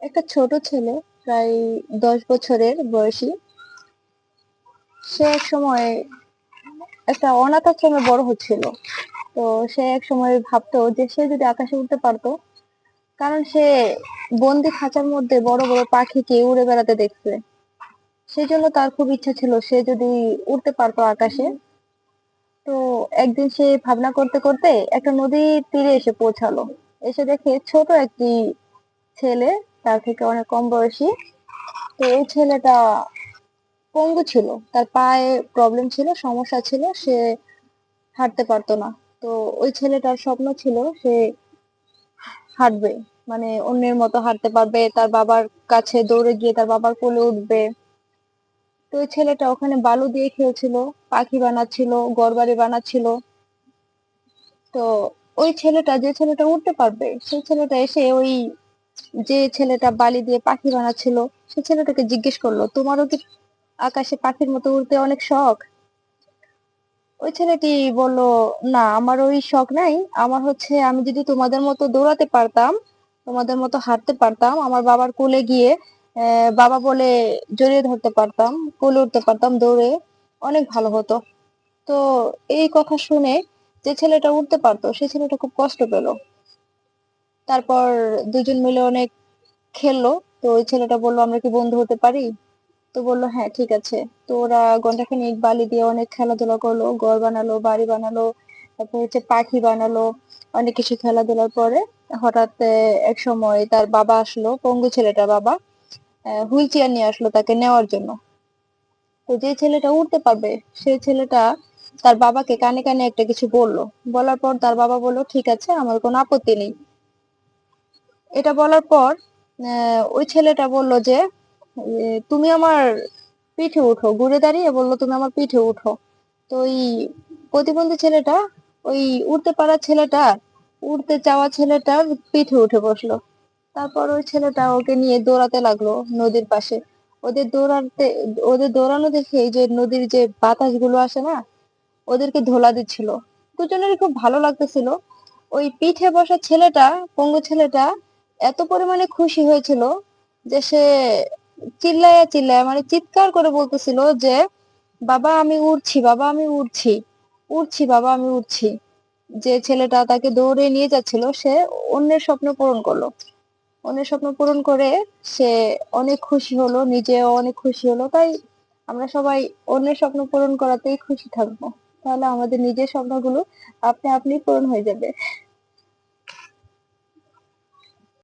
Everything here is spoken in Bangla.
একটা ছোট ছেলে, প্রায় 10 বছরের বয়সী। সে এক সময় একটা অনাথ আশ্রমে বড় হচ্ছিল। তো সে এক সময় ভাবতো যে সে যদি আকাশে উঠতে পারতো, কারণ সে বন্দি খাঁচার মধ্যে বড় বড় পাখিকে উড়ে বেড়াতে দেখছে। সেই জন্য তার খুব ইচ্ছা ছিল সে যদি উড়তে পারতো আকাশে। তো একদিন সে ভাবনা করতে করতে একটা নদীর তীরে এসে পৌঁছালো। এসে দেখে ছোট একটি ছেলে, তার থেকে অনেক কম বয়সী। তো ওই ছেলেটা পঙ্গু ছিল, তার পায়ে প্রবলেম ছিল, সমস্যা ছিল, সে হাঁটতে পারতো না। তো ওই ছেলেটার স্বপ্ন ছিল সে হাঁটবে, মানে অন্যের মতো হাঁটতে পারবে, তার বাবার কাছে দৌড়ে গিয়ে তার বাবার কোলে উঠবে। তো ওই ছেলেটা ওখানে বালু দিয়ে খেলছিল, পাখি বানাচ্ছিল, ঘরবাড়ি বানাচ্ছিল। তো ওই ছেলেটা, যে ছেলেটা উঠতে পারবে, সেই ছেলেটা এসে ওই যে ছেলেটা বালি দিয়ে পাখি বানাচ্ছিল, সেই ছেলেটাকে জিজ্ঞেস করলো, তোমারও কি আকাশে পাখির মতো উড়তে অনেক শখ? ওই ছেলেটি বলল, না, আমার ওই শখ নাই। আমার হচ্ছে, আমি যদি তোমাদের মতো দৌড়াতে পারতাম, তোমাদের মতো হাঁটতে পারতাম, আমার বাবার কোলে গিয়ে বাবা বলে জড়িয়ে ধরতে পারতাম, কোলে উঠতে পারতাম দৌড়ে, অনেক ভালো হতো। তো এই কথা শুনে যে ছেলেটা উঠতে পারতো, সেই ছেলেটা খুব কষ্ট পেল। তারপর দুজন মিলে অনেক খেললো। তো ওই ছেলেটা বললো, আমরা কি বন্ধু হতে পারি? তো বললো, হ্যাঁ, ঠিক আছে। তো ওরা ঘন্টাখানিক বালি দিয়ে অনেক খেলাধুলা করলো, ঘর বানালো, বাড়ি বানালো, তারপর হচ্ছে পাখি বানালো, অনেক কিছু খেলাধুলার পরে হঠাৎ এক সময় তার বাবা আসলো, পঙ্গু ছেলেটার বাবা হুইল চেয়ার নিয়ে আসলো তাকে নেওয়ার জন্য। তো যে ছেলেটা উঠতে পারবে, সেই ছেলেটা তার বাবাকে কানে কানে একটা কিছু বললো। বলার পর তার বাবা বললো, ঠিক আছে, আমার কোনো আপত্তি নেই। এটা বলার পর ওই ছেলেটা বলল যে, তুমি আমার পিঠে উঠো, ঘুরে দাঁড়িয়ে বললো, তুমি আমার পিঠে উঠো। তো ওই প্রতিবন্ধী ছেলেটা, ওই উঠতে পারা ছেলেটা, উঠতে চাওয়া ছেলেটার পিঠে উঠে বসলো। তারপর ওই ছেলেটা ওকে নিয়ে দৌড়াতে লাগলো নদীর পাশে। ওদের দৌড়াতে ওদের দৌড়ানো দেখে এই যে নদীর যে বাতাস গুলো আসে না, ওদেরকে ধোলা দিচ্ছিল। দুজনেরই খুব ভালো লাগতেছিল। ওই পিঠে বসা ছেলেটা, পঙ্গু ছেলেটা, এত পরিমাণে খুশি হয়েছিল যে সে চিল্লায়া চিল্লায়া, মানে চিৎকার করে বলতেছিল যে, বাবা আমি উড়ছি, বাবা আমি উড়ছি, উড়ছি বাবা আমি উড়ছি। যে ছেলেটা তাকে দৌড়ে নিয়ে যাচ্ছিল, সে অন্যের স্বপ্ন পূরণ করলো। অন্যের স্বপ্ন পূরণ করে সে অনেক খুশি হলো, নিজেও অনেক খুশি হলো। তাই আমরা সবাই অন্যের স্বপ্ন পূরণ করাতেই খুশি থাকবো। তাহলে আমাদের নিজের স্বপ্নগুলো আপনি আপনি পূরণ হয়ে যাবে।